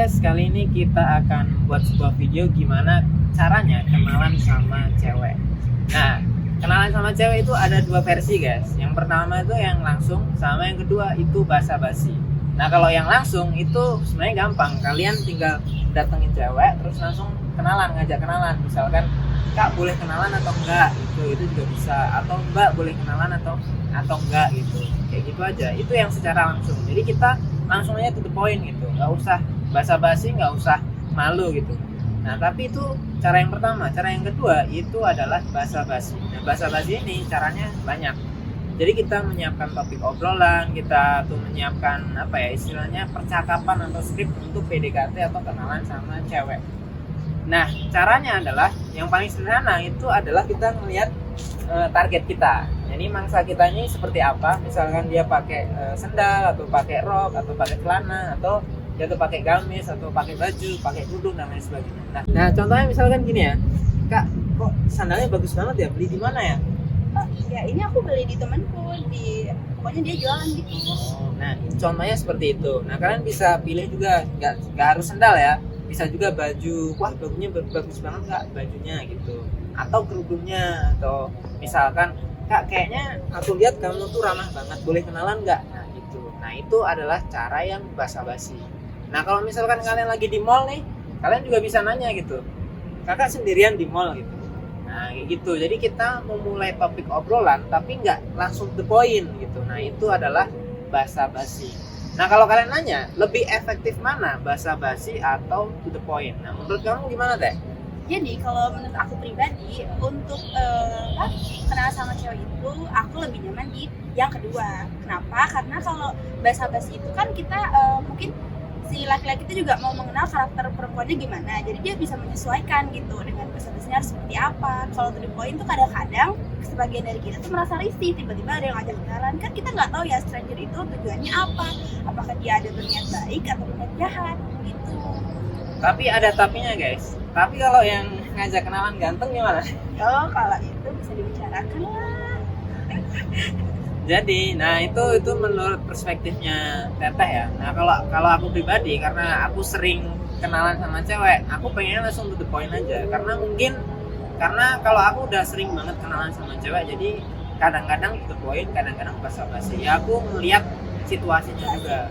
guys, kali ini kita akan buat sebuah video gimana caranya kenalan sama cewek. Nah, kenalan sama cewek itu ada dua versi guys. Yang pertama itu yang langsung, sama yang kedua itu basa-basi. Nah, kalau yang langsung itu sebenarnya gampang. Kalian tinggal datengin cewek terus langsung kenalan, ngajak kenalan. Misalkan, Kak boleh kenalan atau enggak? Itu juga bisa. Atau Mbak boleh kenalan atau enggak gitu. Kayak gitu aja. Itu yang secara langsung. Jadi kita langsung aja to the point gitu, nggak usah basa-basi, nggak usah malu gitu. Nah, tapi itu cara yang pertama. Cara yang kedua itu adalah basa-basi. Nah, basa-basi ini caranya banyak. Jadi kita menyiapkan topik obrolan, kita tuh menyiapkan apa ya istilahnya percakapan atau skrip untuk PDKT atau kenalan sama cewek. Nah, caranya adalah yang paling sederhana itu adalah kita melihat target kita. Jadi mangsa kita ini seperti apa? Misalkan dia pakai sendal atau pakai rok atau pakai celana atau dia tuh pakai gamis atau pakai baju, pakai kerudung dan lain sebagainya. Nah, contohnya misalkan gini ya, Kak, kok sandalnya bagus banget ya? Beli di mana ya? Oh, ya ini aku beli di temanku, pokoknya dia jualan gitu. Nah, contohnya seperti itu. Nah, kalian bisa pilih juga, nggak harus sendal ya. Bisa juga baju, wah bajunya bagus banget Kak bajunya gitu. Atau kerudungnya, atau misalkan Kak kayaknya aku lihat kamu tuh ramah banget, boleh kenalan nggak? Nah gitu. Nah itu adalah cara yang basa-basi. Nah kalau misalkan kalian lagi di mall nih, kalian juga bisa nanya gitu, Kakak sendirian di mall gitu. Nah kayak gitu. Jadi kita memulai topik obrolan tapi nggak langsung to the point gitu. Nah itu adalah basa-basi. Nah kalau kalian nanya, lebih efektif mana? Basa-basi atau to the point? Nah menurut kamu gimana Teh? Jadi kalau menurut aku pribadi untuk kenal sama cewek itu aku lebih nyaman di yang kedua. Kenapa? Karena kalau basa-basi itu kan kita mungkin si laki-laki itu juga mau mengenal karakter perempuannya gimana. Jadi dia bisa menyesuaikan gitu dengan basa-basinya harus seperti apa. Kalau to the point tuh kadang-kadang sebagian dari kita tuh merasa risih, tiba-tiba ada yang ngajak kenalan. Kan kita nggak tahu ya stranger itu tujuannya apa. Apakah dia ada berniat baik atau berniat jahat gitu. Tapi ada tapinya guys. Tapi kalau yang ngajak kenalan ganteng gimana? Oh, kalau itu bisa dibicarakan lah. Jadi, nah itu menurut perspektifnya Teteh ya. Nah kalau aku pribadi, karena aku sering kenalan sama cewek, aku pengennya langsung to the point aja. Karena kalau aku udah sering banget kenalan sama cewek, jadi kadang-kadang to the point, kadang-kadang basa-basi. Ya aku melihat situasinya juga.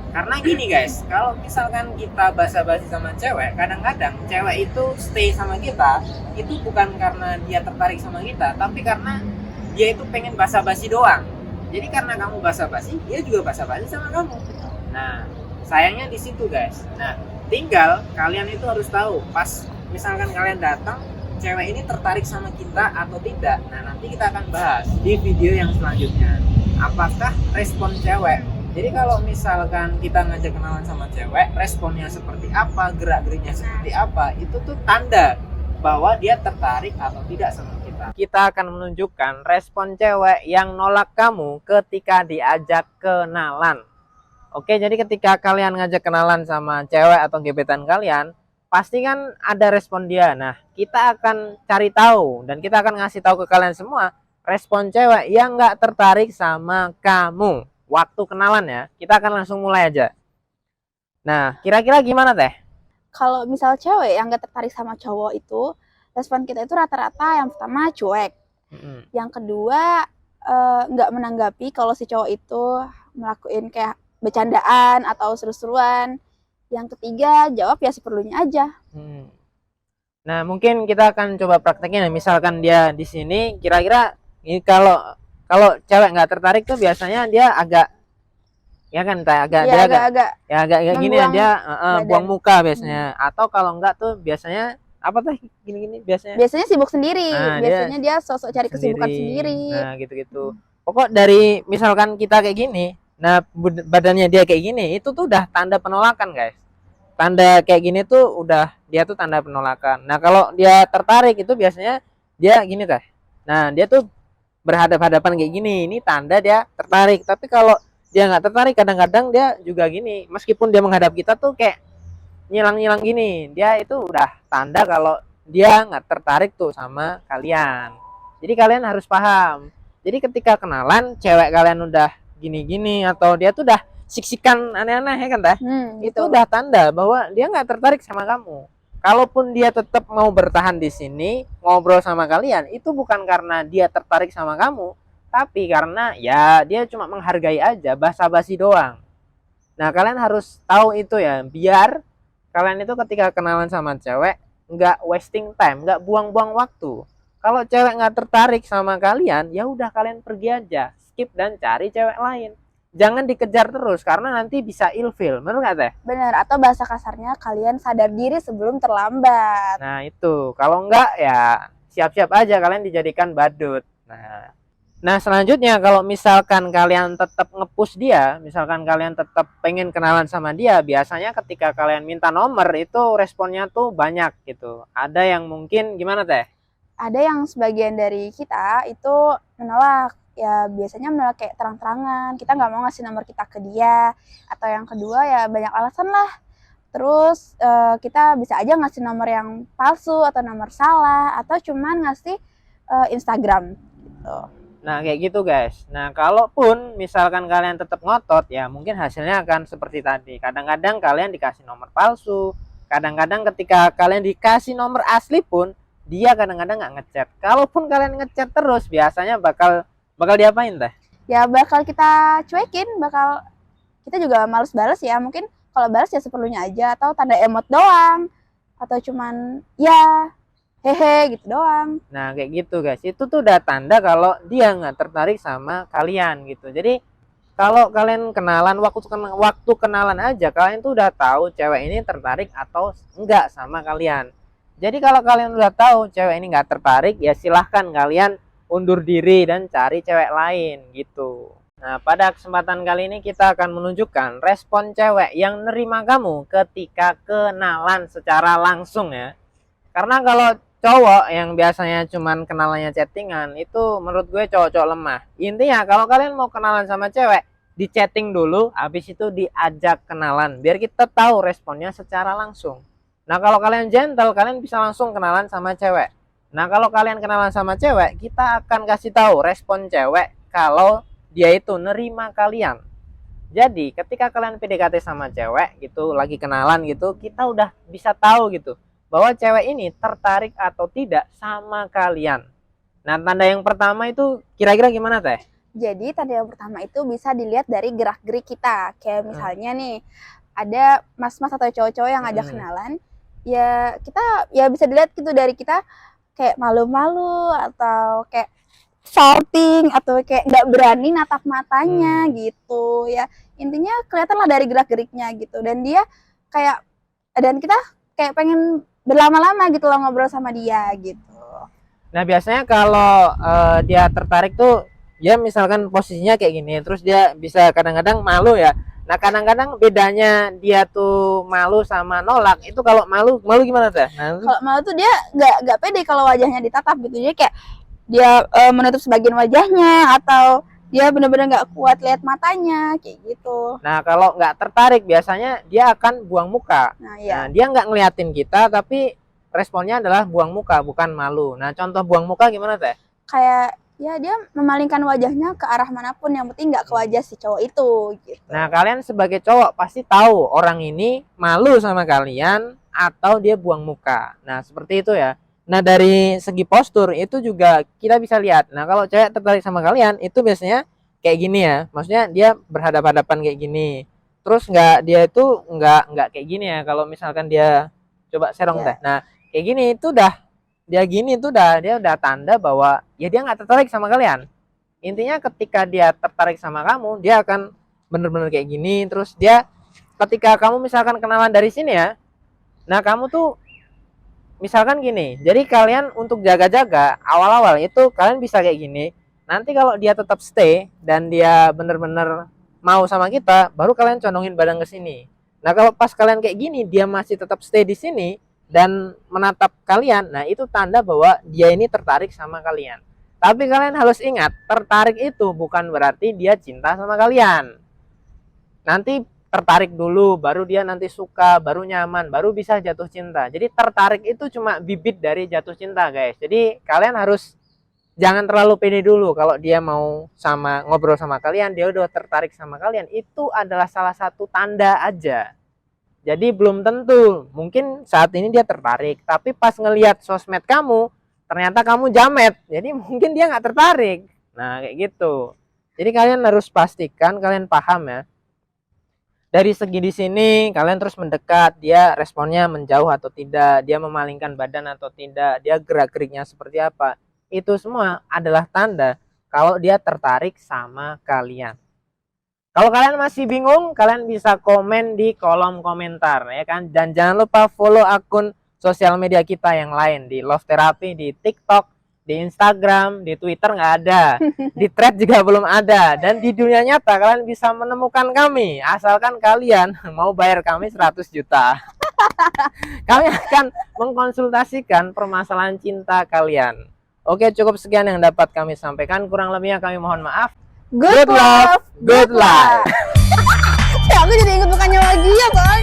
Karena gini guys, kalau misalkan kita basa-basi sama cewek, kadang-kadang cewek itu stay sama kita itu bukan karena dia tertarik sama kita, tapi karena dia itu pengen basa-basi doang. Jadi karena kamu basa-basi, dia juga basa-basi sama kamu. Nah, sayangnya di situ guys. Nah, tinggal kalian itu harus tahu pas misalkan kalian datang, cewek ini tertarik sama kita atau tidak. Nah, nanti kita akan bahas di video yang selanjutnya. Apakah respon cewek? Jadi kalau misalkan kita ngajak kenalan sama cewek, responnya seperti apa, gerak-geriknya seperti apa, itu tuh tanda bahwa dia tertarik atau tidak sama kita. Kita akan menunjukkan respon cewek yang nolak kamu ketika diajak kenalan. Oke, jadi ketika kalian ngajak kenalan sama cewek atau gebetan kalian, pasti kan ada respon dia. Nah, kita akan cari tahu dan kita akan ngasih tahu ke kalian semua respon cewek yang nggak tertarik sama kamu. Waktu kenalan ya, kita akan langsung mulai aja. Nah, kira-kira gimana Teh? Kalau misal cewek yang gak tertarik sama cowok itu, respon kita itu rata-rata yang pertama cuek. Yang kedua nggak menanggapi kalau si cowok itu melakukan kayak bercandaan atau seru-seruan. Yang ketiga jawab ya seperlunya aja. Nah, mungkin kita akan coba prakteknya. Misalkan dia di sini, kira-kira ini kalau cewek nggak tertarik tuh biasanya dia agak ya kan agak gini dia buang muka biasanya. Atau kalau enggak tuh biasanya apa tuh gini biasanya sibuk sendiri. Biasanya dia sosok cari kesibukan sendiri. Nah gitu pokok dari misalkan kita kayak gini, nah badannya dia kayak gini, itu tuh udah tanda penolakan guys. Tanda kayak gini tuh udah dia tuh tanda penolakan. Nah kalau dia tertarik itu biasanya dia gini Teh. Nah dia tuh berhadap-hadapan kayak gini, ini tanda dia tertarik. Tapi kalau dia nggak tertarik, kadang-kadang dia juga gini, meskipun dia menghadap kita tuh kayak nyilang-nyilang gini, dia itu udah tanda kalau dia nggak tertarik tuh sama kalian. Jadi kalian harus paham. Jadi ketika kenalan, cewek kalian udah gini-gini atau dia tuh udah siksikan aneh-aneh ya kan teh, itu Gitu. udah tanda bahwa dia nggak tertarik sama kamu. Kalaupun dia tetap mau bertahan di sini ngobrol sama kalian, itu bukan karena dia tertarik sama kamu, tapi karena ya dia cuma menghargai aja, basa-basi doang. Nah, kalian harus tahu itu ya, biar kalian itu ketika kenalan sama cewek nggak wasting time, nggak buang-buang waktu. Kalau cewek nggak tertarik sama kalian, ya udah kalian pergi aja, skip dan cari cewek lain. Jangan dikejar terus karena nanti bisa ilfil, bener nggak teh? Bener, atau bahasa kasarnya kalian sadar diri sebelum terlambat. Nah itu, kalau nggak ya siap-siap aja kalian dijadikan badut. Nah, selanjutnya kalau misalkan kalian tetap nge-push dia, misalkan kalian tetap pengen kenalan sama dia, biasanya ketika kalian minta nomor itu responnya tuh banyak gitu. Ada yang mungkin gimana teh? Ada yang sebagian dari kita itu menolak, ya biasanya menolak kayak terang-terangan, kita nggak mau ngasih nomor kita ke dia, atau yang kedua ya banyak alasan lah. Terus kita bisa aja ngasih nomor yang palsu atau nomor salah, atau cuman ngasih Instagram gitu. Nah kayak gitu guys. Nah kalaupun misalkan kalian tetap ngotot, ya mungkin hasilnya akan seperti tadi. Kadang-kadang kalian dikasih nomor palsu, kadang-kadang ketika kalian dikasih nomor asli pun dia kadang-kadang nggak ngechat. Kalaupun kalian ngechat terus, biasanya bakal diapain teh? Ya bakal kita cuekin, bakal kita juga males balas ya, mungkin kalau balas ya seperlunya aja, atau tanda emot doang, atau cuman ya hehe gitu doang. Nah kayak gitu guys, itu tuh udah tanda kalau dia nggak tertarik sama kalian gitu. Jadi kalau kalian kenalan, waktu kenalan aja kalian tuh udah tahu cewek ini tertarik atau enggak sama kalian. Jadi kalau kalian udah tahu cewek ini nggak tertarik, ya silahkan kalian undur diri dan cari cewek lain gitu. Nah pada kesempatan kali ini kita akan menunjukkan respon cewek yang nerima kamu ketika kenalan secara langsung ya. Karena kalau cowok yang biasanya cuman kenalannya chattingan, itu menurut gue cowok-cowok lemah. Intinya kalau kalian mau kenalan sama cewek, di chatting dulu, habis itu diajak kenalan biar kita tahu responnya secara langsung. Nah kalau kalian gentle, kalian bisa langsung kenalan sama cewek. Nah kalau kalian kenalan sama cewek, kita akan kasih tahu respon cewek kalau dia itu nerima kalian. Jadi ketika kalian PDKT sama cewek gitu, lagi kenalan gitu, kita udah bisa tahu gitu bahwa cewek ini tertarik atau tidak sama kalian. Nah, tanda yang pertama itu kira-kira gimana teh? Jadi tanda yang pertama itu bisa dilihat dari gerak-gerik kita. Kayak misalnya nih, ada mas-mas atau cowok-cowok yang ngajak kenalan, ya kita ya bisa dilihat gitu dari kita kayak malu-malu atau kayak salting atau kayak nggak berani natap matanya gitu ya. Intinya kelihatan lah dari gerak-geriknya gitu, dan dia kayak, dan kita kayak pengen berlama-lama gitu loh ngobrol sama dia gitu. Nah biasanya kalau dia tertarik tuh, ya misalkan posisinya kayak gini, terus dia bisa kadang-kadang malu ya. Nah kadang-kadang bedanya dia tuh malu sama nolak itu, kalau malu gimana teh? Nah, kalau malu tuh dia nggak pede kalau wajahnya ditatap gitu, jadi kayak dia menutup sebagian wajahnya, atau dia benar-benar nggak kuat lihat matanya kayak gitu. Nah kalau nggak tertarik biasanya dia akan buang muka. Nah ya, Nah dia nggak ngeliatin kita, tapi responnya adalah buang muka, bukan malu. Nah contoh buang muka gimana teh? kayak ya dia memalingkan wajahnya ke arah manapun, yang penting nggak ke wajah si cowok itu gitu. Nah kalian sebagai cowok pasti tahu orang ini malu sama kalian atau dia buang muka. Nah seperti itu ya. Nah dari segi postur itu juga kita bisa lihat. Nah kalau cewek tertarik sama kalian itu biasanya kayak gini ya. Maksudnya dia berhadapan-hadapan kayak gini. Terus dia itu nggak kayak gini ya. Kalau misalkan dia coba serong teh. Nah kayak gini itu dia udah tanda bahwa ya dia nggak tertarik sama kalian. Intinya ketika dia tertarik sama kamu, dia akan bener-bener kayak gini. Terus dia ketika kamu misalkan kenalan dari sini ya, nah kamu tuh misalkan gini, jadi kalian untuk jaga-jaga awal-awal itu kalian bisa kayak gini. Nanti kalau dia tetap stay dan dia bener-bener mau sama kita, baru kalian condongin badan ke sini. Nah kalau pas kalian kayak gini, dia masih tetap stay di sini dan menatap kalian, nah itu tanda bahwa dia ini tertarik sama kalian. Tapi kalian harus ingat, tertarik itu bukan berarti dia cinta sama kalian. Nanti tertarik dulu, baru dia nanti suka, baru nyaman, baru bisa jatuh cinta. Jadi tertarik itu cuma bibit dari jatuh cinta guys. Jadi kalian harus jangan terlalu pede dulu kalau dia mau ngobrol sama kalian, dia udah tertarik sama kalian. Itu adalah salah satu tanda aja. Jadi belum tentu, mungkin saat ini dia tertarik, tapi pas ngelihat sosmed kamu, ternyata kamu jamet, jadi mungkin dia nggak tertarik. Nah kayak gitu. Jadi kalian harus pastikan kalian paham ya. Dari segi di sini kalian terus mendekat, dia responnya menjauh atau tidak, dia memalingkan badan atau tidak, dia gerak-geriknya seperti apa. Itu semua adalah tanda kalau dia tertarik sama kalian. Kalau kalian masih bingung, kalian bisa komen di kolom komentar ya kan. Dan jangan lupa follow akun sosial media kita yang lain di Love Therapy, di TikTok, di Instagram, di Twitter nggak ada, di Thread juga belum ada, dan di dunia nyata kalian bisa menemukan kami asalkan kalian mau bayar kami 100 juta. Kami akan mengkonsultasikan permasalahan cinta kalian. Oke, cukup sekian yang dapat kami sampaikan, kurang lebihnya kami mohon maaf. Good Good love, good life. Ya, aku jadi inget bukannya lagi ya soalnya.